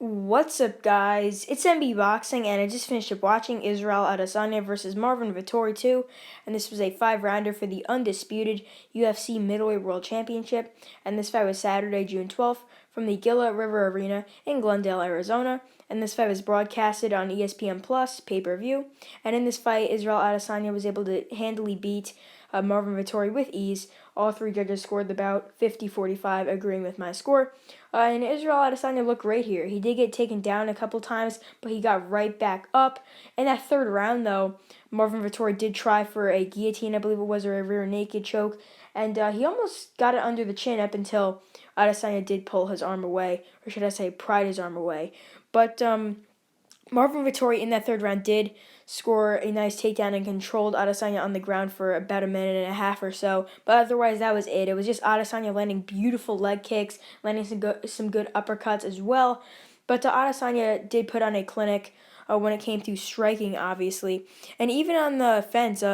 What's up, guys? It's MB Boxing, and I just finished up watching Israel Adesanya versus Marvin Vettori 2, and this was a 5-rounder for the undisputed UFC Middleweight World Championship, and this fight was Saturday, June 12th, from the Gila River Arena in Glendale, Arizona, and this fight was broadcasted on ESPN Plus pay-per-view, and in this fight, Israel Adesanya was able to handily beat Marvin Vettori with ease. All three judges scored the bout 50-45, agreeing with my score. And Israel Adesanya looked great here. He did get taken down a couple times, but he got right back up. In that third round, though, Marvin Vettori did try for a guillotine, I believe it was, or a rear naked choke, and he almost got it under the chin up until Adesanya did pull his arm away, or should I say pried his arm away. But Marvin Vettori in that third round did score a nice takedown and controlled Adesanya on the ground for about a minute and a half or so. But otherwise, that was it. It was just Adesanya landing beautiful leg kicks, landing some good uppercuts as well. But Adesanya did put on a clinic when it came to striking, obviously. And even on the fence,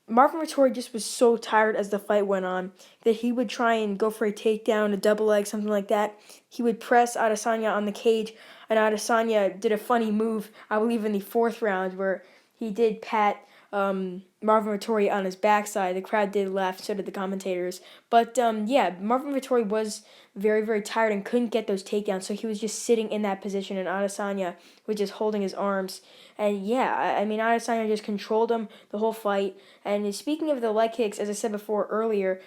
Marvin Vettori just was so tired as the fight went on that he would try and go for a takedown, a double leg, something like that. He would press Adesanya on the cage, and Adesanya did a funny move, I believe in the fourth round, where he did pat Marvin Vettori on his backside. The crowd did laugh, so did the commentators. But yeah, Marvin Vettori was very, very tired and couldn't get those takedowns, so he was just sitting in that position, and Adesanya was just holding his arms. And yeah, I mean, Adesanya just controlled him the whole fight. And speaking of the leg kicks, as I said before earlier,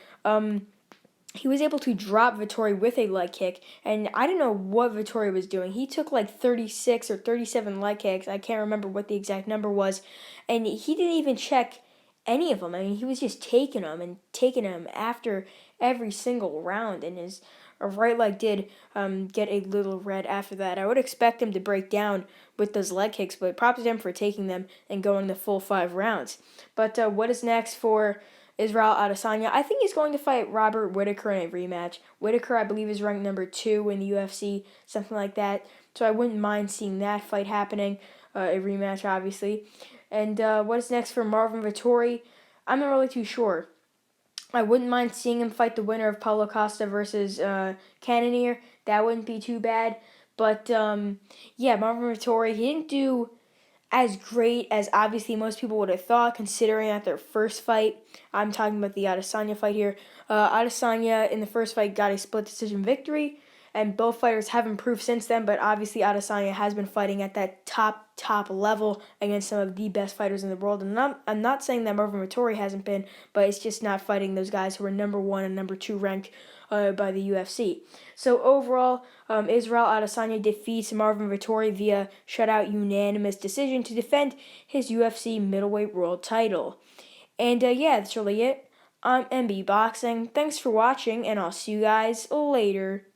he was able to drop Vettori with a leg kick, and I don't know what Vettori was doing. He took like 36 or 37 leg kicks. I can't remember what the exact number was, and he didn't even check any of them. I mean, he was just taking them after every single round, and his right leg did get a little red after that. I would expect him to break down with those leg kicks, but props to him for taking them and going the full 5 rounds. But what is next for Israel Adesanya? I think he's going to fight Robert Whittaker in a rematch. Whittaker, I believe, is ranked number 2 in the UFC, something like that. So I wouldn't mind seeing that fight happening, a rematch, obviously. And what is next for Marvin Vettori? I'm not really too sure. I wouldn't mind seeing him fight the winner of Paulo Costa versus Cannonier. That wouldn't be too bad. But yeah, Marvin Vettori, he didn't do as great as obviously most people would have thought, considering at their first fight. I'm talking about the Adesanya fight here. Adesanya in the first fight got a split decision victory, and both fighters have improved since then, but obviously Adesanya has been fighting at that top level against some of the best fighters in the world. And I'm not saying that Marvin Vettori hasn't been, but it's just not fighting those guys who are number 1 and number 2 ranked by the UFC. So overall, Israel Adesanya defeats Marvin Vettori via shutout unanimous decision to defend his UFC middleweight world title. And yeah, that's really it. I'm MB Boxing. Thanks for watching, and I'll see you guys later.